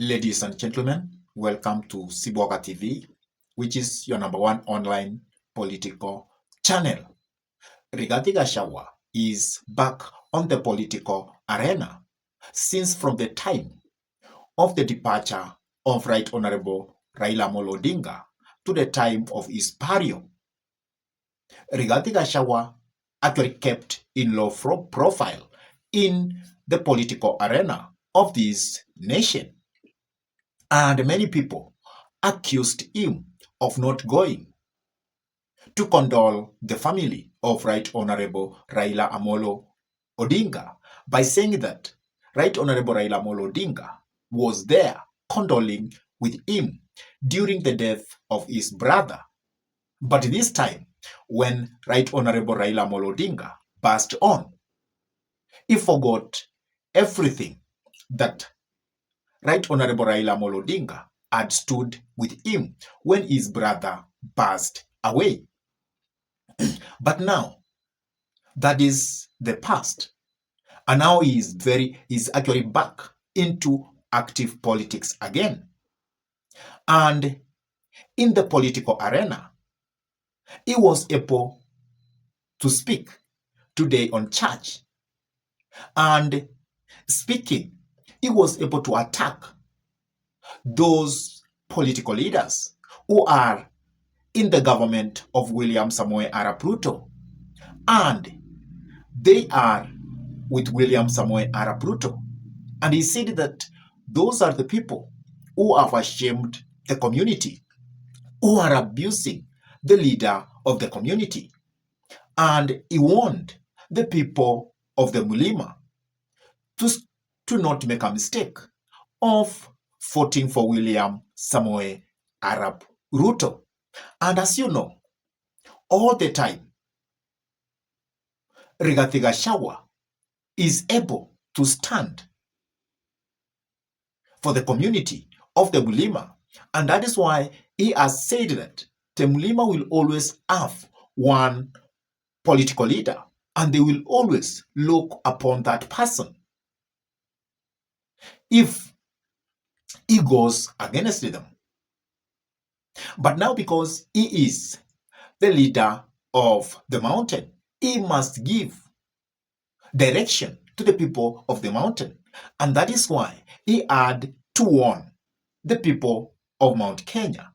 Ladies and gentlemen, welcome to Siboga TV, which is your #1 online political channel. Rigathi Gachagua is back on the political arena since from the time of the departure of Right Honorable Raila Amolo Odinga to the time of his burial. Rigathi Gachagua actually kept in low profile in the political arena of this nation. And many people accused him of not going to condole the family of Right Honorable Raila Amolo Odinga by saying that Right Honorable Raila Amolo Odinga was there condoling with him during the death of his brother. But this time, when Right Honorable Raila Amolo Odinga passed on, he forgot everything that Right Honorable Raila Amolo Odinga had stood with him when his brother passed away. But now, that is the past. And now he is actually back into active politics again. And in the political arena, he was able to speak today on church. And speaking, he was able to attack those political leaders who are in the government of William Samoei Arap Ruto. And they are with William Samoei Arap Ruto. And he said that those are the people who have ashamed the community, who are abusing the leader of the community. And he warned the people of the Mulima to not make a mistake of voting for William Samoei Arap Ruto. And as you know, all the time, Rigathi Gachagua is able to stand for the community of the Mulima. And that is why he has said that the Mulima will always have one political leader and they will always look upon that person. If he goes against them. But now because he is the leader of the mountain, he must give direction to the people of the mountain. And that is why he had to warn the people of Mount Kenya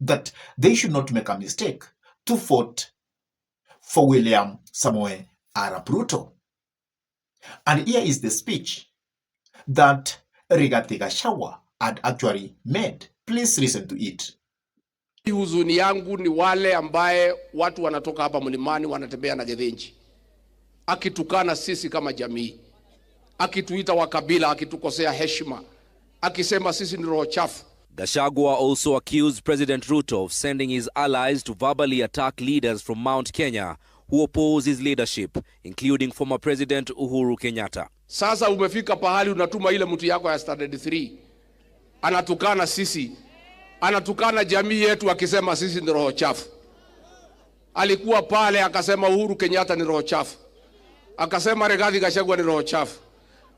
that they should not make a mistake to vote for William Samoei Arap Ruto. And here is the speech that Rigathi Gachagua had actually made. Please listen to it. Huzuni yangu ni wale ambaye watu wanatoka hapa mlimani wanatembea na gedhenji, akitukana sisi kama jamii, akituita wakabila, akitukosea heshima, akisema sisi ni roho chafu. Gachagua also accused President Ruto of sending his allies to verbally attack leaders from Mount Kenya who oppose his leadership, including former President Uhuru Kenyatta. Sasa umefika pahali unatuma ile mtu yako ya Standard 3 anatukana sisi, anatukana jamii yetu akisema sisi ni roho chafu. Alikuwa pale akasema Uhuru Kenyatta ni roho chafu, akasema Rigathi Gachagua ni roho chafu,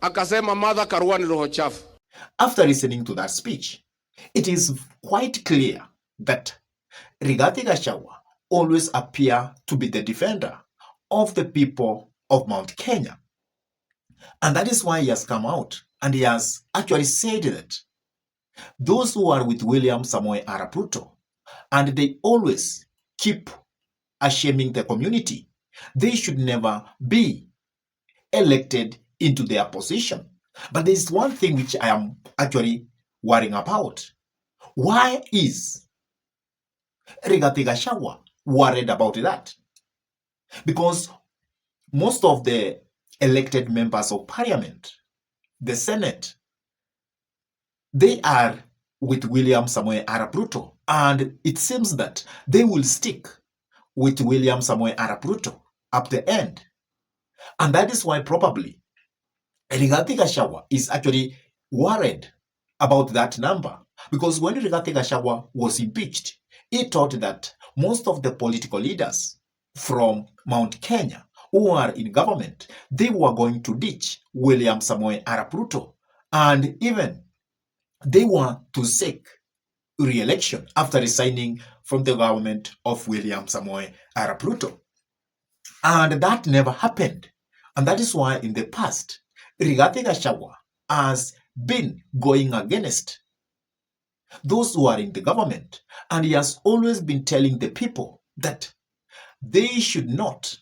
akasema Martha Karua ni roho chafu. After listening to that speech, it is quite clear that Rigathi Gachagua always appear to be the defender of the people of Mount Kenya. And that is why he has come out and he has actually said that those who are with William Samoei Arap Ruto and they always keep shaming the community, they should never be elected into their position. But there is one thing which I am actually worrying about. Why is Rigathi Gachagua worried about that? Because most of the elected members of parliament, the Senate, they are with William Samoei Arap Ruto, and it seems that they will stick with William Samoei Arap Ruto up the end. And that is why probably Rigathi Gachagua is actually worried about that number. Because when Rigathi Gachagua was impeached, he thought that most of the political leaders from Mount Kenya who are in government, they were going to ditch William Samoei Arap Ruto. And even they want to seek re-election after resigning from the government of William Samoei Arap Ruto. And that never happened. And that is why in the past, Rigathi Gachagua has been going against those who are in the government. And he has always been telling the people that they should not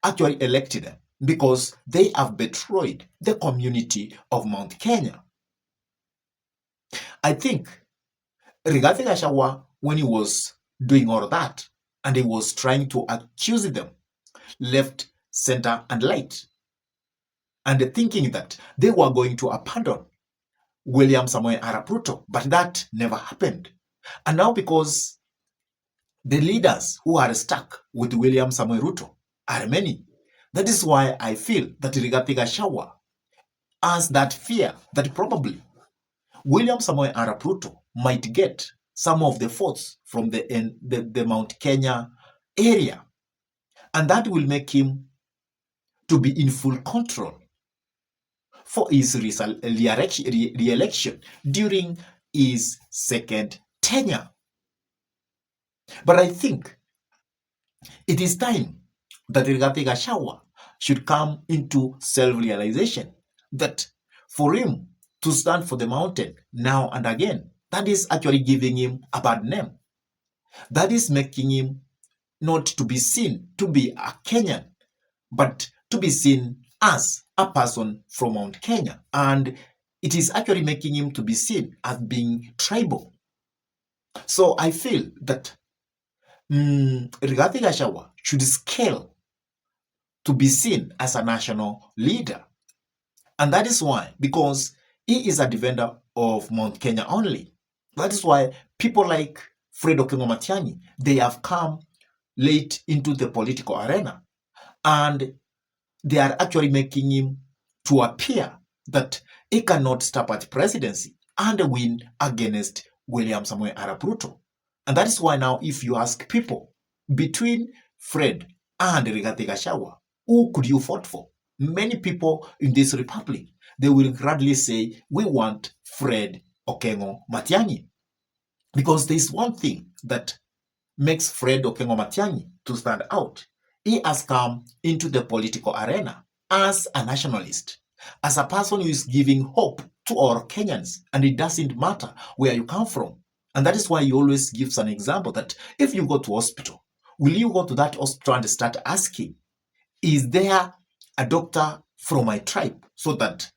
actually elect them because they have betrayed the community of Mount Kenya. I think Rigathi Gachagua, when he was doing all that, and he was trying to accuse them left, center, and right, and thinking that they were going to abandon William Samoei Arap Ruto, but that never happened. And now because the leaders who are stuck with William Samoei Ruto are many, that is why I feel that Rigathi Gachagua has that fear that probably William Samoei Arap Ruto might get some of the votes from the Mount Kenya area, and that will make him to be in full control for his re-election during his second tenure. But I think it is time that Rigathi Gachagua should come into self-realization that for him to stand for the mountain now and again, that is actually giving him a bad name. That is making him not to be seen to be a Kenyan, but to be seen as a person from Mount Kenya. And it is actually making him to be seen as being tribal. So I feel that Rigathi Gachagua should scale to be seen as a national leader. And that is why, because he is a defender of Mount Kenya only. That is why people like Fred Okengo Matiang'i, they have come late into the political arena. And they are actually making him to appear that he cannot stop at presidency and win against William Samoei Arap Ruto. And that is why now, if you ask people between Fred and Rigathi Gachagua, who could you vote for? Many people in this republic, they will gladly say, we want Fred Okengo Matiang'i. Because there is one thing that makes Fred Okengo Matiang'i to stand out. He has come into the political arena as a nationalist, as a person who is giving hope to our Kenyans, and it doesn't matter where you come from. And that is why he always gives an example that if you go to hospital, will you go to that hospital and start asking, is there a doctor from my tribe so that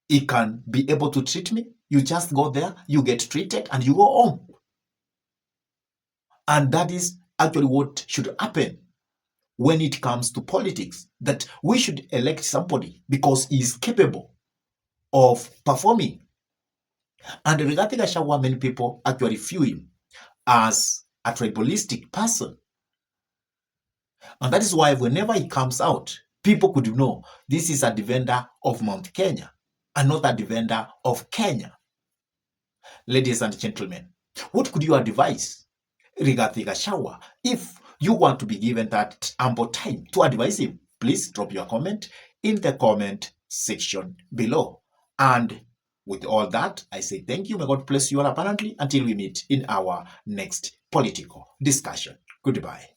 he can be able to treat me? You just go there, you get treated, and you go home. And that is actually what should happen when it comes to politics, that we should elect somebody because he is capable of performing. And Rigathi Gachagua, many people actually view him as a tribalistic person. And that is why whenever he comes out, people could know this is a defender of Mount Kenya and not a defender of Kenya. Ladies and gentlemen, what could you advise Rigathi Gachagua if you want to be given that ample time to advise him? Please drop your comment in the comment section below. And with all that, I say thank you. May God bless you all abundantly until we meet in our next political discussion. Goodbye.